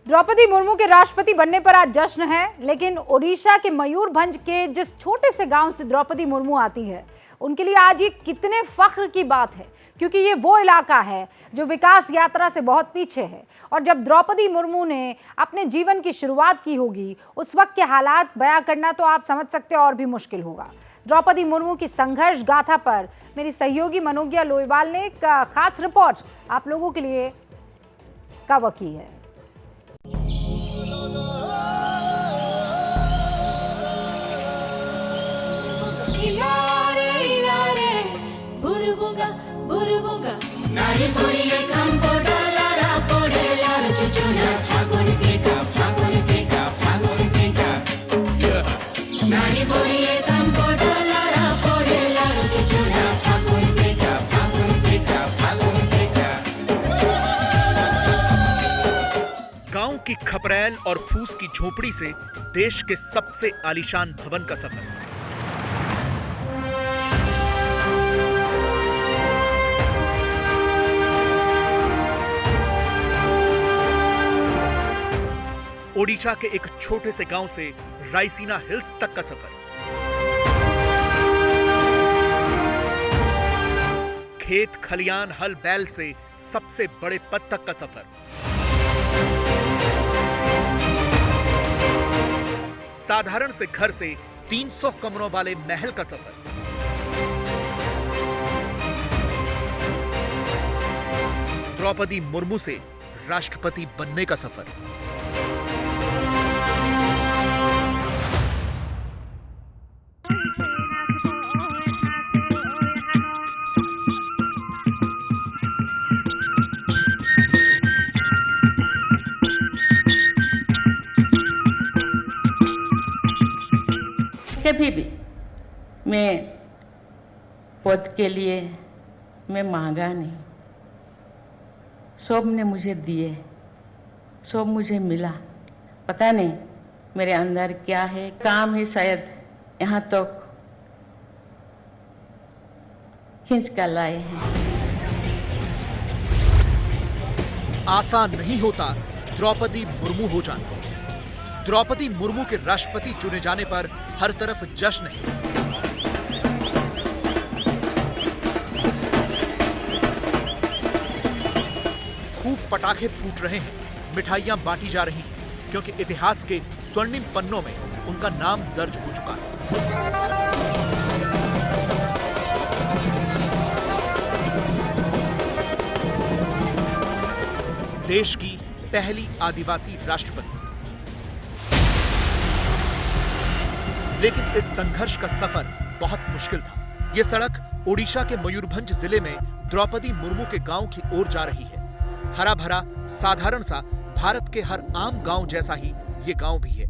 द्रौपदी मुर्मू के राष्ट्रपति बनने पर आज जश्न है, लेकिन ओडिशा के मयूरभंज के जिस छोटे से गांव से द्रौपदी मुर्मू आती है, उनके लिए आज ये कितने फख्र की बात है, क्योंकि ये वो इलाका है जो विकास यात्रा से बहुत पीछे है। और जब द्रौपदी मुर्मू ने अपने जीवन की शुरुआत की होगी, उस वक्त के हालात बयां करना तो आप समझ सकते हैं और भी मुश्किल होगा। द्रौपदी मुर्मू की संघर्ष गाथा पर मेरी सहयोगी मनोज्ञा लोईवाल ने एक खास रिपोर्ट आप लोगों के लिए कवर की है। गांव की खपरैल और फूस की झोपड़ी से देश के सबसे आलीशान भवन का सफर। ओडिशा के एक छोटे से गांव से रायसीना हिल्स तक का सफर। खेत खलियान हल बैल से सबसे बड़े पद तक का सफर। साधारण से घर से 300 कमरों वाले महल का सफर। द्रौपदी मुर्मू से राष्ट्रपति बनने का सफर। कभी भी मैं पद के लिए मैं मांगा नहीं, सब ने मुझे दिए, सब मुझे मिला। पता नहीं मेरे अंदर क्या है, काम है शायद यहाँ तक खींच कर लाए हैं। आसान नहीं होता द्रौपदी मुर्मू हो जाना। द्रौपदी मुर्मू के राष्ट्रपति चुने जाने पर हर तरफ जश्न है। खूब पटाखे फूट रहे हैं, मिठाइयां बांटी जा रही हैं, क्योंकि इतिहास के स्वर्णिम पन्नों में उनका नाम दर्ज हो चुका है। देश की पहली आदिवासी राष्ट्रपति। लेकिन इस संघर्ष का सफर बहुत मुश्किल था। यह सड़क ओडिशा के मयूरभंज जिले में द्रौपदी मुर्मू के गांव की ओर जा रही है। हरा भरा साधारण सा भारत के हर आम गांव जैसा ही ये गांव भी है।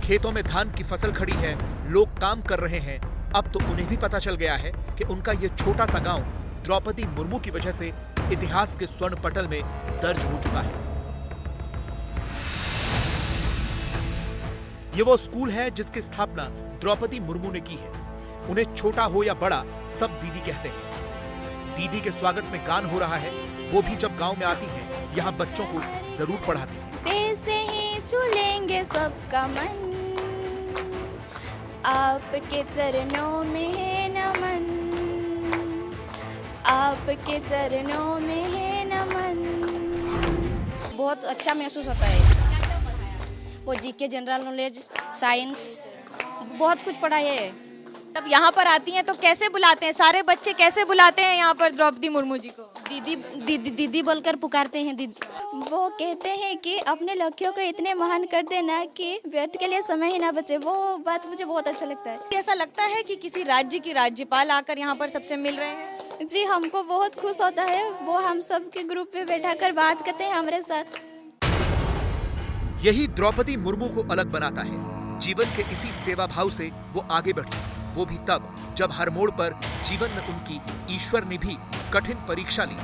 खेतों में धान की फसल खड़ी है, लोग काम कर रहे हैं। अब तो उन्हें भी पता चल गया है कि उनका ये छोटा सा गांव द्रौपदी मुर्मू की वजह से इतिहास के स्वर्ण पटल में दर्ज हो चुका है। ये वो स्कूल है जिसकी स्थापना द्रौपदी मुर्मू ने की है। उन्हें छोटा हो या बड़ा सब दीदी कहते हैं। दीदी के स्वागत में गान हो रहा है, वो भी जब गांव में आती हैं, यहाँ बच्चों को जरूर पढ़ाती हैं। पैसे ही छूलेंगे सबका मन, आपके चरणों में है नमन, आपके चरणों में है नमन। बहुत अच्छा महसूस होता है। वो जीके, जनरल नॉलेज, साइंस, बहुत कुछ पढ़ा है। तब यहाँ पर आती हैं तो कैसे बुलाते हैं, सारे बच्चे कैसे बुलाते हैं यहाँ पर द्रौपदी मुर्मू जी को? दीदी दीदी दीदी बोलकर पुकारते हैं। दीदी वो कहते हैं कि अपने लक्ष्यों को इतने महान कर देना कि व्यर्थ के लिए समय ही ना बचे। वो बात मुझे बहुत अच्छा लगता है। ऐसा लगता है कि किसी राज्य की राज्यपाल आकर यहाँ पर सबसे मिल रहे हैं? जी, हमको बहुत खुश होता है। वो हम सब के ग्रुप पे बैठा कर बात करते हैं हमारे साथ। यही द्रौपदी मुर्मू को अलग बनाता है। जीवन के इसी सेवा भाव से वो आगे बढ़ी, वो भी तब जब हर मोड़ पर जीवन में उनकी ईश्वर ने भी कठिन परीक्षा ली।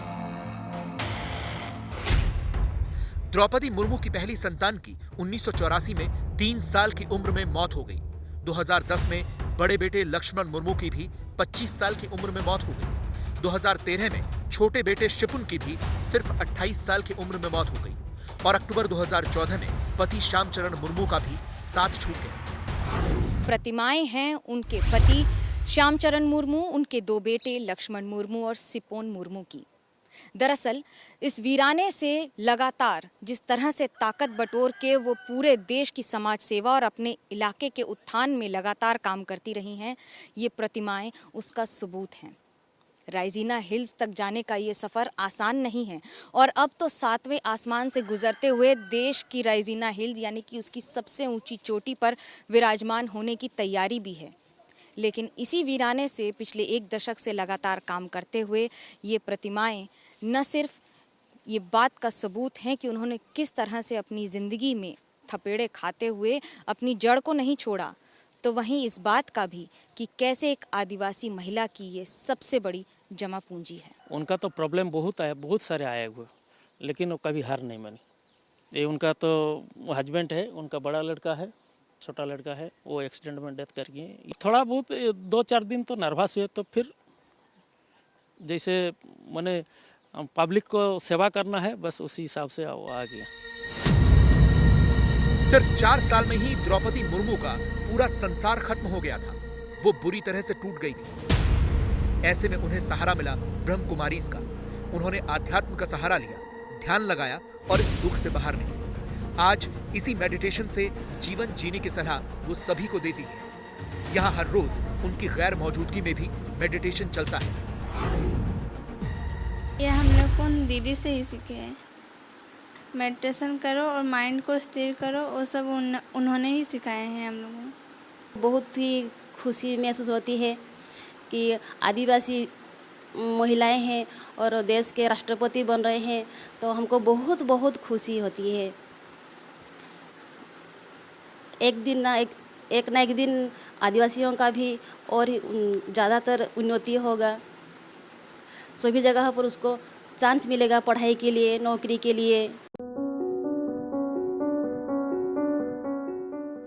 द्रौपदी मुर्मू की पहली संतान की 1984 में 3 साल की उम्र में मौत हो गई। 2010 में बड़े बेटे लक्ष्मण मुर्मू की भी 25 साल की उम्र में मौत हो गई। 2013 में छोटे बेटे शिपुन की भी सिर्फ 28 साल की उम्र में मौत हो गई। और अक्टूबर 2014 में पति श्यामचरण मुर्मू का भी साथ छूट गया। प्रतिमाएं हैं उनके पति श्यामचरण मुर्मू, उनके 2 बेटे लक्ष्मण मुर्मू और सिपोन मुर्मू की। दरअसल इस वीराने से लगातार जिस तरह से ताकत बटोर के वो पूरे देश की समाज सेवा और अपने इलाके के उत्थान में लगातार काम करती रही हैं, ये प्रतिमाएं उसका सबूत हैं। राइजीना हिल्स तक जाने का ये सफ़र आसान नहीं है और अब तो 7वें आसमान से गुजरते हुए देश की राइजीना हिल्स यानी कि उसकी सबसे ऊंची चोटी पर विराजमान होने की तैयारी भी है। लेकिन इसी वीराने से पिछले 1 दशक से लगातार काम करते हुए ये प्रतिमाएं न सिर्फ ये बात का सबूत हैं कि उन्होंने किस तरह से अपनी ज़िंदगी में थपेड़े खाते हुए अपनी जड़ को नहीं छोड़ा, तो वहीं इस बात का भी कि कैसे एक आदिवासी महिला की ये सबसे बड़ी जमा पूंजी है। उनका तो प्रॉब्लम बहुत आया, बहुत सारे आए हुए, लेकिन वो कभी हार नहीं मानी। ये उनका तो हस्बैंड है, उनका बड़ा लड़का है, छोटा लड़का है, वो एक्सीडेंट में डेथ कर गए। थोड़ा बहुत 2-4 दिन तो नर्वस हुए, तो फिर जैसे मैंने पब्लिक को सेवा करना है, बस उसी हिसाब से वो आ गया। सिर्फ 4 साल में ही द्रौपदी मुर्मू का पूरा संसार खत्म हो गया था। वो बुरी तरह से टूट गई थी। ऐसे में उन्हें सहारा मिला ब्रह्म कुमारीज का। उन्होंने आध्यात्म का सहारा लिया, ध्यान लगाया और इस दुख से बाहर निकली। आज इसी मेडिटेशन से जीवन जीने की सलाह वो सभी को देती है। यहाँ हर रोज उनकी गैर मौजूदगी में भी मेडिटेशन चलता है। ये हम लोग को दीदी से ही सीखे हैं। मेडिटेशन करो और माइंड को स्थिर करो, वो सब उन्होंने ही सिखाए हैं हम लोगों को। बहुत ही खुशी महसूस होती है कि आदिवासी महिलाएं हैं और देश के राष्ट्रपति बन रहे हैं, तो हमको बहुत बहुत खुशी होती है। एक ना एक दिन आदिवासियों का भी और ज़्यादातर उन्नति होगा। सभी जगह पर उसको चांस मिलेगा पढ़ाई के लिए, नौकरी के लिए।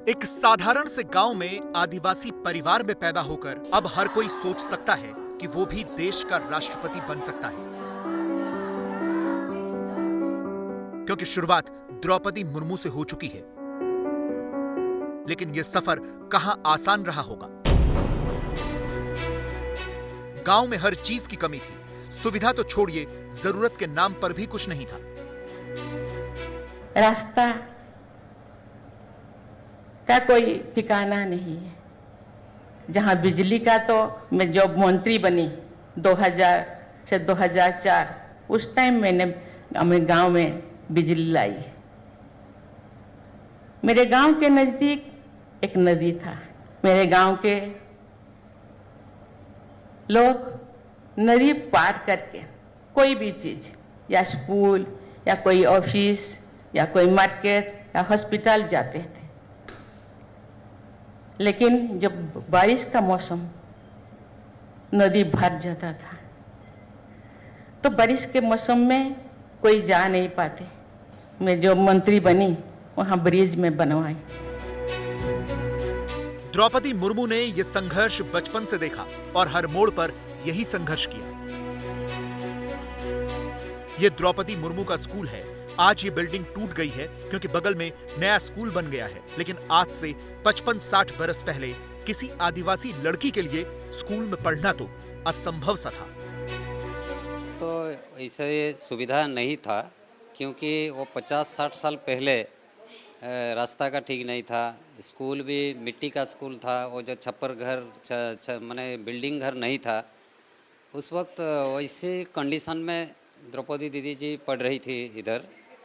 एक साधारण से गांव में आदिवासी परिवार में पैदा होकर अब हर कोई सोच सकता है कि वो भी देश का राष्ट्रपति बन सकता है, क्योंकि शुरुआत द्रौपदी मुर्मू से हो चुकी है। लेकिन यह सफर कहां आसान रहा होगा। गांव में हर चीज की कमी थी। सुविधा तो छोड़िए, जरूरत के नाम पर भी कुछ नहीं था। रास्ता का कोई ठिकाना नहीं है। जहां बिजली का, तो मैं जब मंत्री बनी 2000 से 2004, उस टाइम मैंने अपने गांव में बिजली लाई। मेरे गांव के नजदीक एक नदी था। मेरे गांव के लोग नदी पार करके कोई भी चीज, या स्कूल या कोई ऑफिस या कोई मार्केट या हॉस्पिटल जाते थे। लेकिन जब बारिश का मौसम, नदी भर जाता था, तो बारिश के मौसम में कोई जा नहीं पाते। मैं जब मंत्री बनी वहां ब्रिज में बनवाई। द्रौपदी मुर्मू ने यह संघर्ष बचपन से देखा और हर मोड़ पर यही संघर्ष किया। यह द्रौपदी मुर्मू का स्कूल है। आज ये बिल्डिंग टूट गई है क्योंकि बगल में नया स्कूल बन गया है, लेकिन आज से 55-60 बरस पहले किसी आदिवासी लड़की के लिए स्कूल में पढ़ना तो असंभव सा था। तो ऐसे सुविधा नहीं था, क्योंकि वो 50-60 साल पहले रास्ता का ठीक नहीं था। स्कूल भी मिट्टी का स्कूल था। वो जो छप्पर घर माने बिल्डिंग घर नहीं था। उस वक्त वैसे कंडीशन में द्रौपदी दीदी जी पढ़ रही थी इधर।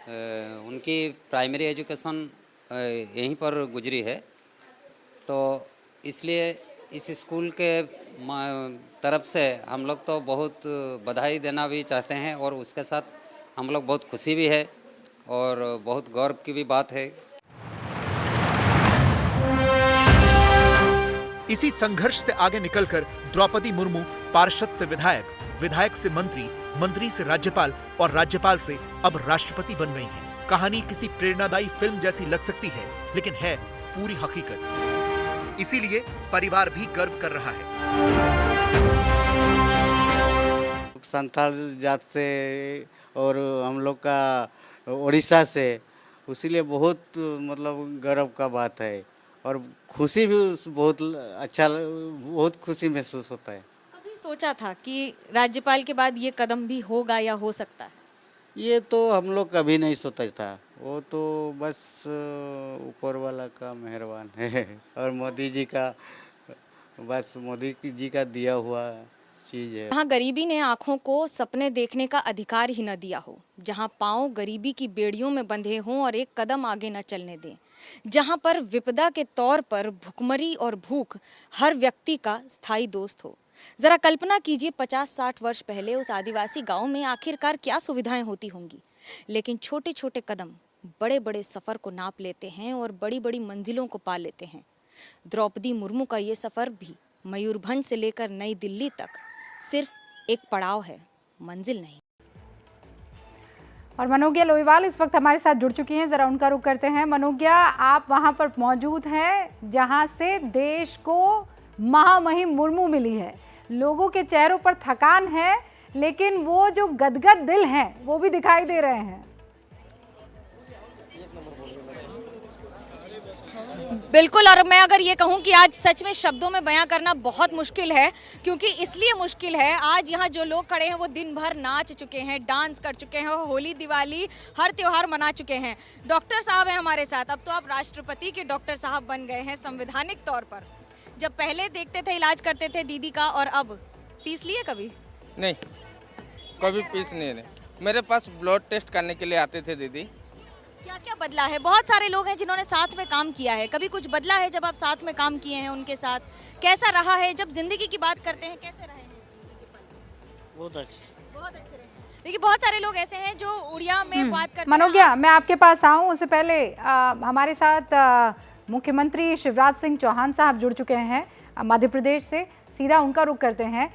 उनकी प्राइमरी एजुकेशन यहीं पर गुजरी है। तो इसलिए इस स्कूल के तरफ से हम लोग तो बहुत बधाई देना भी चाहते हैं, और उसके साथ हम लोग बहुत खुशी भी है और बहुत गौरव की भी बात है। इसी संघर्ष से आगे निकलकर द्रौपदी मुर्मू पार्षद से विधायक, विधायक से मंत्री, मंत्री से राज्यपाल और राज्यपाल से अब राष्ट्रपति बन गई हैं। कहानी किसी प्रेरणादायी फिल्म जैसी लग सकती है, लेकिन है पूरी हकीकत। इसीलिए परिवार भी गर्व कर रहा है। संथाल जात से और हम लोग का उड़ीसा से उसीलिए बहुत मतलब गर्व का बात है और खुशी भी बहुत अच्छा, बहुत खुशी महसूस होता है। कभी सोचा था कि राज्यपाल के बाद ये कदम भी होगा या हो सकता है? ये तो हम लोग कभी नहीं सोचा था, वो तो बस ऊपर वाला का मेहरबान है और मोदी जी का, बस मोदी जी का दिया हुआ चीज़ है। जहाँ गरीबी ने आंखों को सपने देखने का अधिकार ही न दिया हो, जहाँ पांव गरीबी की बेड़ियों में बंधे हों और एक कदम आगे न चलने दें, जहाँ पर विपदा के तौर पर भुखमरी और भूख हर व्यक्ति का स्थायी दोस्त हो। जरा कल्पना कीजिए 50-60 वर्ष पहले उस आदिवासी गांव में आखिरकार क्या सुविधाएं होती होंगी। लेकिन छोटे छोटे कदम बड़े बड़े सफ़र को नाप लेते हैं और बड़ी बड़ी मंजिलों को पा लेते हैं। द्रौपदी मुर्मू का ये सफ़र भी मयूरभंज से लेकर नई दिल्ली तक सिर्फ एक पड़ाव है, मंजिल नहीं। और मनोज्ञा लोईवाल इस वक्त हमारे साथ जुड़ चुकी हैं, जरा उनका रुख करते हैं। मनोज्ञा, आप वहां पर मौजूद हैं जहां से देश को महामहिम मुर्मू मिली है। लोगों के चेहरों पर थकान है, लेकिन वो जो गदगद दिल हैं वो भी दिखाई दे रहे हैं। बिल्कुल, और मैं अगर ये कहूँ कि आज सच में शब्दों में बयां करना बहुत मुश्किल है, क्योंकि इसलिए मुश्किल है आज यहाँ जो लोग खड़े हैं वो दिन भर नाच चुके हैं, डांस कर चुके हैं, होली दिवाली हर त्योहार मना चुके हैं। डॉक्टर साहब हैं हमारे साथ। अब तो आप राष्ट्रपति के डॉक्टर साहब बन गए हैं संवैधानिक तौर पर। जब पहले देखते थे, इलाज करते थे दीदी का, और अब फीस लिए कभी? नहीं, कभी फीस नहीं है। मेरे पास ब्लड टेस्ट करने के लिए आते थे दीदी। क्या क्या बदला है? बहुत सारे लोग हैं जिन्होंने साथ में काम किया है, कभी कुछ बदला है जब आप साथ में काम किए हैं उनके साथ? कैसा रहा है? जब जिंदगी की बात करते हैं, कैसे रहे हैं जिंदगी के पल? बहुत अच्छे रहे। देखिए, बहुत सारे लोग ऐसे हैं जो उड़िया में बात करते हैं। मनोज्ञा, मैं आपके पास आऊँ उससे पहले हमारे साथ मुख्यमंत्री शिवराज सिंह चौहान साहब जुड़ चुके हैं मध्य प्रदेश से। सीधा उनका रुख करते हैं।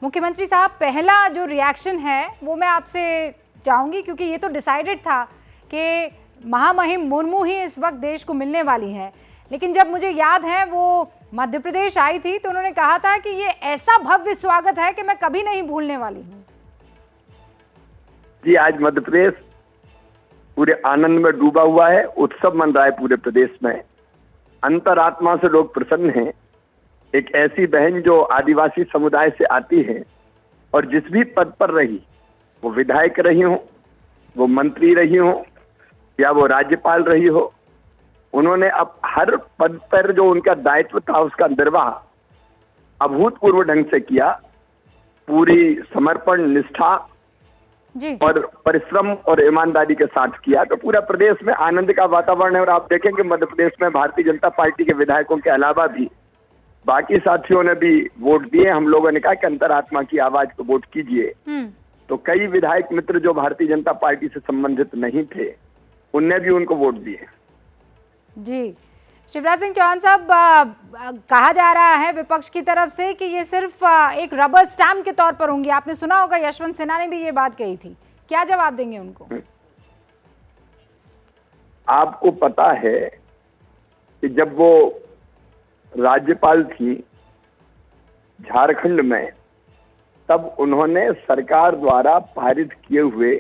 मुख्यमंत्री साहब, पहला जो रिएक्शन है वो मैं आपसे चाहूँगी, क्योंकि ये तो डिसाइडेड था कि महामहिम मुर्मू ही इस वक्त देश को मिलने वाली है। लेकिन जब मुझे याद है वो मध्य प्रदेश आई थी तो उन्होंने कहा था कि ये ऐसा भव्य स्वागत है कि मैं कभी नहीं भूलने वाली हूँ। जी, आज मध्य प्रदेश पूरे आनंद में डूबा हुआ है। उत्सव मन रहा है पूरे प्रदेश में। अंतरात्मा से लोग प्रसन्न हैं। एक ऐसी बहन जो आदिवासी समुदाय से आती है और जिस भी पद पर रही, वो विधायक रही हो, वो मंत्री रही हो या वो राज्यपाल रही हो, उन्होंने अब हर पद पर जो उनका दायित्व था उसका निर्वाह अभूतपूर्व ढंग से किया। पूरी समर्पण, निष्ठा और परिश्रम और ईमानदारी के साथ किया। तो पूरा प्रदेश में आनंद का वातावरण है। और आप देखेंगे मध्य प्रदेश में भारतीय जनता पार्टी के विधायकों के अलावा भी बाकी साथियों ने भी वोट दिए। हम लोगों ने कहा कि अंतरात्मा की आवाज को वोट कीजिए। तो कई विधायक मित्र जो भारतीय जनता पार्टी से संबंधित नहीं थे, उनने भी उनको वोट दिए। जी, शिवराज सिंह चौहान साहब, कहा जा रहा है विपक्ष की तरफ से कि ये सिर्फ एक रबर स्टैम्प के तौर पर होंगी। आपने सुना होगा यशवंत सिन्हा ने भी ये बात कही थी। क्या जवाब देंगे उनको? आपको पता है कि जब वो राज्यपाल थी झारखंड में, तब उन्होंने सरकार द्वारा पारित किए हुए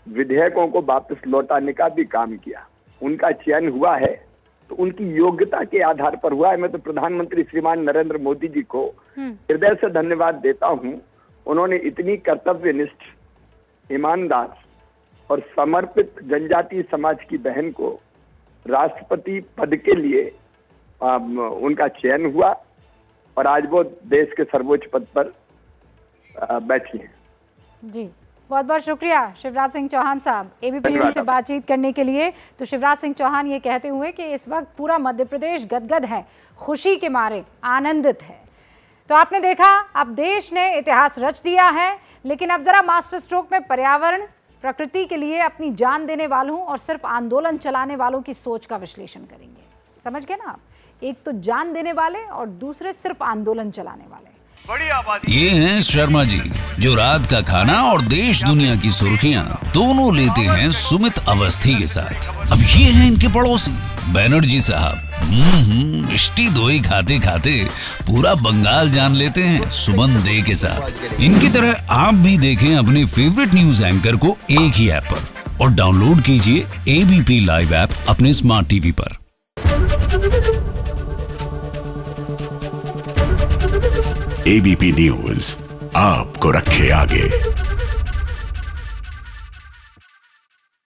विधेयकों को वापस लौटाने का भी काम किया। उनका चयन हुआ है तो उनकी योग्यता के आधार पर हुआ है। मैं तो प्रधानमंत्री श्रीमान नरेंद्र मोदी जी को हृदय से धन्यवाद देता हूं। उन्होंने इतनी कर्तव्यनिष्ठ, ईमानदार और समर्पित जनजातीय समाज की बहन को राष्ट्रपति पद के लिए उनका चयन हुआ और आज वो देश के सर्वोच्च पद पर बैठी हैं। जी, बहुत बहुत शुक्रिया शिवराज सिंह चौहान साहब एबीपी न्यूज से बातचीत करने के लिए। तो शिवराज सिंह चौहान ये कहते हुए कि इस वक्त पूरा मध्य प्रदेश गदगद है, खुशी के मारे आनंदित है। तो आपने देखा, अब देश ने इतिहास रच दिया है। लेकिन अब जरा मास्टर स्ट्रोक में पर्यावरण, प्रकृति के लिए अपनी जान देने वालों और सिर्फ आंदोलन चलाने वालों की सोच का विश्लेषण करेंगे। समझ गए ना आप? एक तो जान देने वाले और दूसरे सिर्फ आंदोलन चलाने वाले। ये हैं शर्मा जी, जो रात का खाना और देश दुनिया की सुर्खियां दोनों लेते हैं सुमित अवस्थी के साथ। अब ये हैं इनके पड़ोसी बैनर्जी साहब। मिष्टी दोई खाते खाते पूरा बंगाल जान लेते हैं सुमन दे के साथ। इनकी तरह आप भी देखें अपने फेवरेट न्यूज एंकर को एक ही ऐप पर। और डाउनलोड कीजिए एबीपी लाइव ऐप अपने स्मार्ट टीवी पर। एबीपी न्यूज आपको रखे आगे।